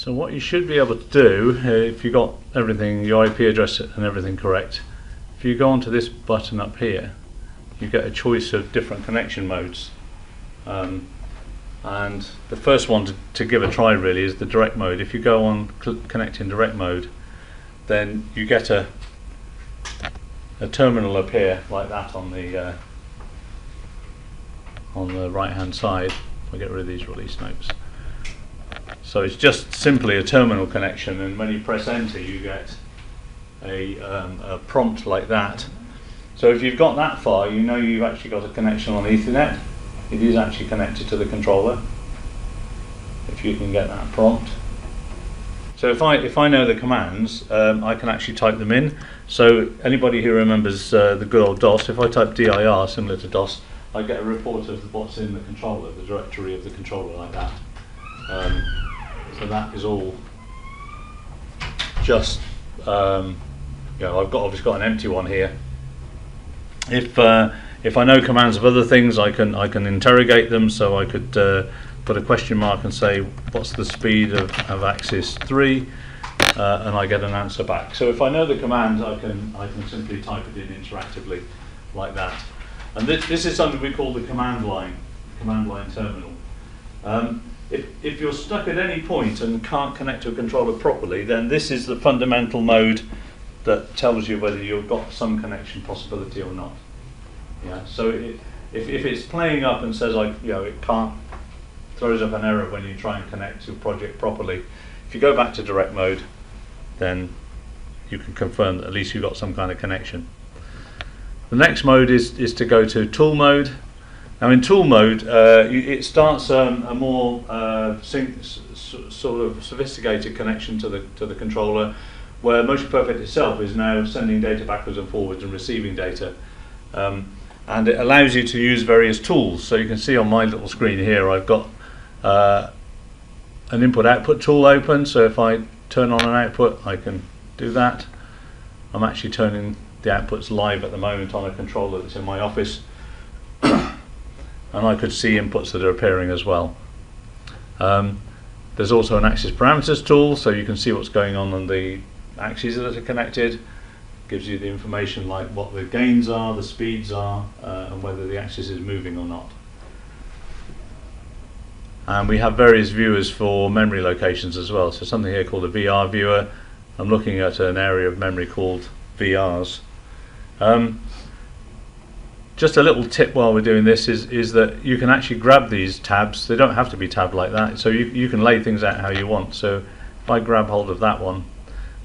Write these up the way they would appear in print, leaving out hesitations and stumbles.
So what you should be able to do, if you got everything, your IP address and everything correct, if you go onto this button up here, you get a choice of different connection modes. And the first one to give a try really is the direct mode. If you go on connect in direct mode, then you get a terminal appear like that on the right hand side. If I get rid of these release notes. So it's just simply a terminal connection, and when you press enter you get a prompt like that. So if you've got that far, you know you've actually got a connection on Ethernet. It is actually connected to the controller, if you can get that prompt. So if I know the commands, I can actually type them in. So anybody who remembers the good old DOS, if I type dir similar to DOS, I get a report of what's in the controller, the directory of the controller like that. So that is all just, I've obviously got an empty one here. If I know commands of other things, I can interrogate them. So I could put a question mark and say, what's the speed of axis 3, and I get an answer back. So if I know the command, I can simply type it in interactively like that. And this is something we call the command line terminal. If you're stuck at any point and can't connect to a controller properly, then this is the fundamental mode that tells you whether you've got some connection possibility or not. Yeah. So if it's playing up and says it can't, throws up an error when you try and connect to a project properly. If you go back to direct mode, then you can confirm that at least you've got some kind of connection. The next mode is to go to tool mode. Now in tool mode, it starts a more sort of sophisticated connection to the controller, where Motion Perfect itself is now sending data backwards and forwards and receiving data. And it allows you to use various tools. So you can see on my little screen here, I've got an input-output tool open. So if I turn on an output, I can do that. I'm actually turning the outputs live at the moment on a controller that's in my office. And I could see inputs that are appearing as well. There's also an axis parameters tool, so you can see what's going on the axes that are connected. Gives you the information like what the gains are, the speeds are, and whether the axis is moving or not. And we have various viewers for memory locations as well. So something here called a VR viewer. I'm looking at an area of memory called VRs. Just a little tip while we're doing this is that you can actually grab these tabs. They don't have to be tabbed like that, so you can lay things out how you want. So if I grab hold of that one,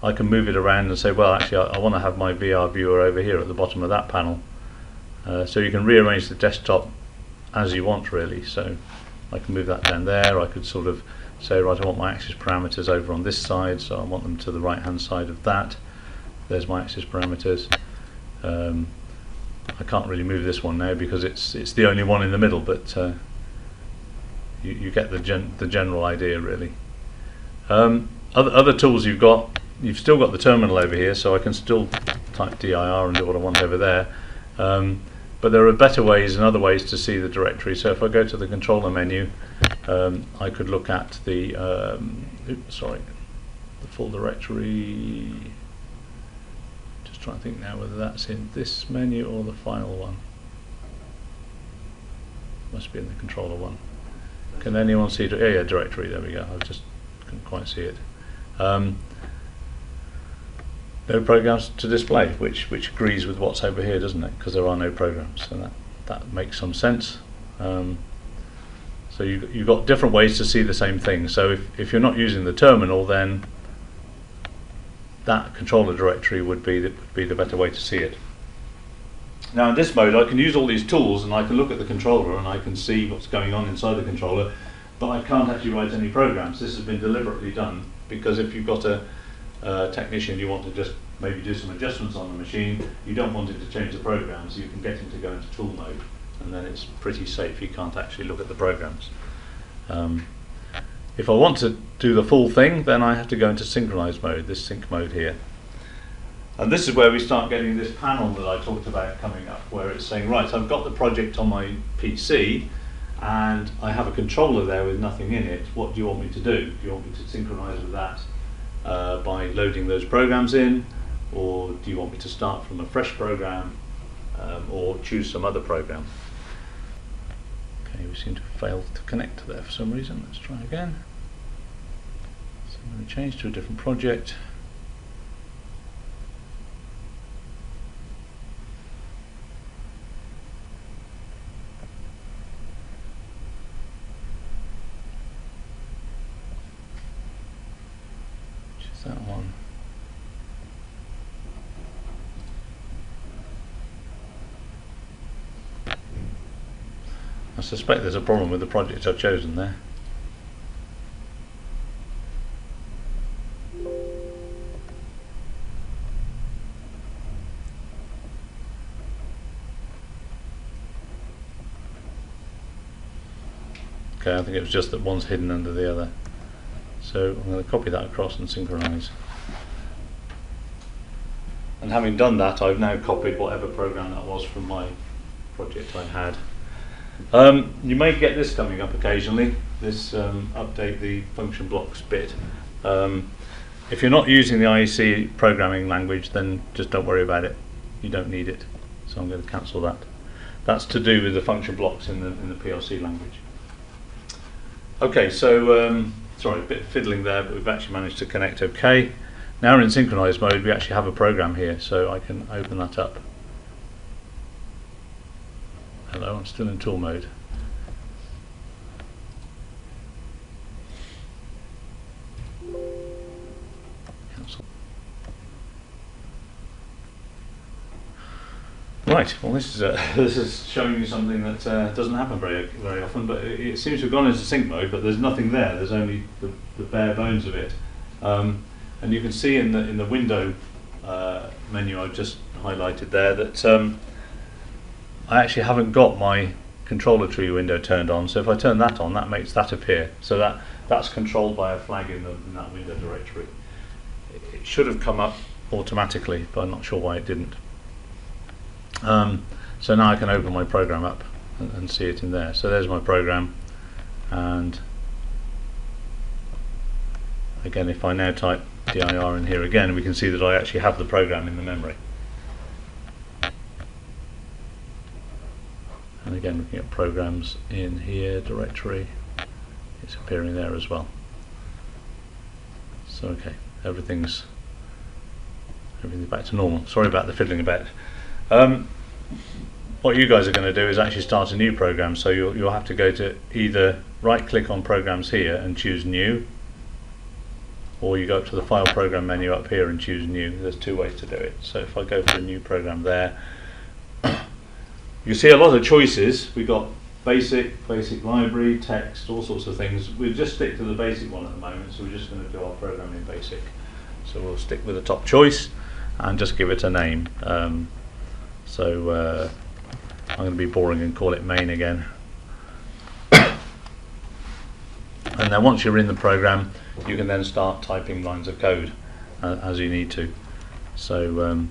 I can move it around and say, well, actually I want to have my VR viewer over here at the bottom of that panel. So you can rearrange the desktop as you want really. So I can move that down there. I could sort of say, right, I want my axis parameters over on this side, so I want them to the right hand side of that. There's my axis parameters. I can't really move this one now because it's the only one in the middle, but you get the general idea really. Other tools you've still got the terminal over here, so I can still type dir and do what I want over there. But there are better ways and other ways to see the directory. So if I go to the controller menu, I could look at the full directory. Just trying to think now whether that's in this menu or the final one. Must be in the controller one. Can anyone see it? Yeah, directory. There we go. I just couldn't quite see it. No programs to display, which agrees with what's over here, doesn't it? Because there are no programs, so that makes some sense. So you've got different ways to see the same thing. So if you're not using the terminal, then that controller directory would be the better way to see it. Now in this mode, I can use all these tools and I can look at the controller and I can see what's going on inside the controller, but I can't actually write any programs. This has been deliberately done because if you've got a technician, you want to just maybe do some adjustments on the machine, you don't want it to change the programs, you can get him to go into tool mode, and then it's pretty safe, you can't actually look at the programs. If I want to do the full thing, then I have to go into synchronized mode, this sync mode here. And this is where we start getting this panel that I talked about coming up, where it's saying, right, I've got the project on my PC, and I have a controller there with nothing in it, what do you want me to do? Do you want me to synchronize with that by loading those programs in, or do you want me to start from a fresh program, or choose some other program? Okay, we seem to have failed to connect there for some reason. Let's try again. So I'm going to change to a different project. That one. I suspect there's a problem with the project I've chosen there. Okay, I think it was just that one's hidden under the other. So I'm going to copy that across and synchronize. And having done that, I've now copied whatever program that was from my project I had. You may get this coming up occasionally, this update the function blocks bit. If you're not using the IEC programming language, then just don't worry about it. You don't need it. So I'm going to cancel that. That's to do with the function blocks in the PLC language. Okay, so sorry, a bit fiddling there, but we've actually managed to connect okay. Now we're in synchronized mode, we actually have a program here, so I can open that up. Hello, I'm still in tool mode. Cancel. Right, well this is showing you something that doesn't happen very often, but it seems to have gone into sync mode, but there's nothing there. There's only the bare bones of it, and you can see in the window menu I've just highlighted there that I actually haven't got my controller tree window turned on. So if I turn that on, that makes that appear. So that's controlled by a flag in that window directory. It should have come up automatically, but I'm not sure why it didn't. So now I can open my program up and see it in there. So there's my program, and again, if I now type dir in here again, we can see that I actually have the program in the memory. And again, looking at programs in here directory, it's appearing there as well. So okay, everything's back to normal. Sorry about the fiddling about. What you guys are going to do is actually start a new program, so you'll have to go to either right click on programs here and choose new, or you go up to the file program menu up here and choose new. There's two ways to do it. So if I go for a new program there, you see a lot of choices. We've got basic library, text, all sorts of things. We'll just stick to the basic one at the moment, so we're just going to do our program in basic. So we'll stick with the top choice and just give it a name. So I'm going to be boring and call it main again. And then once you're in the program, you can then start typing lines of code as you need to. So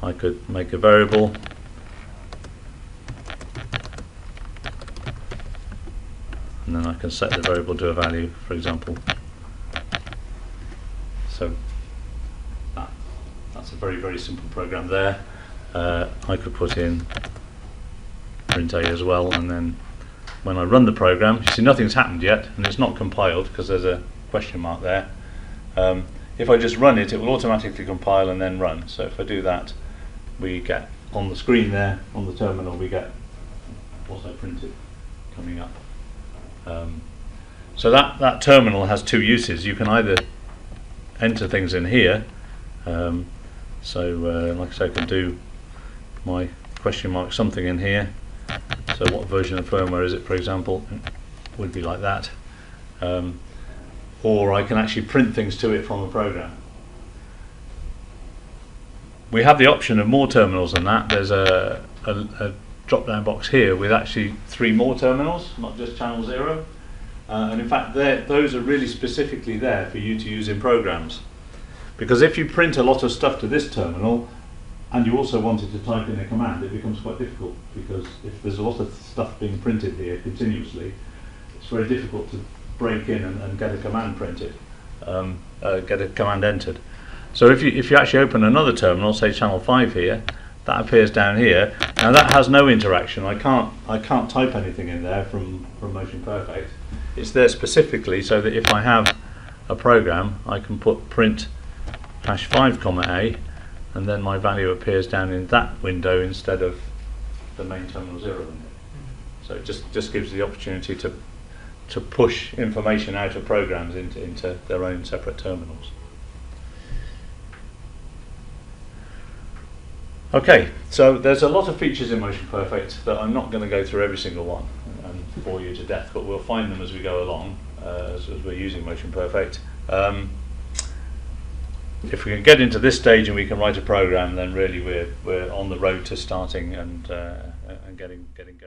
I could make a variable, and then I can set the variable to a value, for example. So that's a very simple program there. I could put in print A as well, and then when I run the program, you see nothing's happened yet, and it's not compiled because there's a question mark there. If I just run it, it will automatically compile and then run. So if I do that, we get on the screen there, on the terminal, we get auto printed coming up. So that terminal has two uses. You can either enter things in here, like I say, I can do my question mark something in here. So what version of firmware is it, for example? It would be like that. Or I can actually print things to it from a program. We have the option of more terminals than that. There's a drop down box here with actually 3 more terminals, not just channel 0. And in fact those are really specifically there for you to use in programs. Because if you print a lot of stuff to this terminal and you also wanted to type in a command, it becomes quite difficult, because if there's a lot of stuff being printed here continuously, it's very difficult to break in and get a command printed, get a command entered. So if you actually open another terminal, say channel 5 here, that appears down here. Now that has no interaction. I can't type anything in there from Motion Perfect. It's there specifically so that if I have a program, I can put print #5, and then my value appears down in that window instead of the main terminal 0 window. So it just gives the opportunity to push information out of programs into their own separate terminals. Okay, so there's a lot of features in Motion Perfect that I'm not going to go through every single one and bore you to death, but we'll find them as we go along, as we're using Motion Perfect. If we can get into this stage and we can write a program, then really we're on the road to starting and getting going.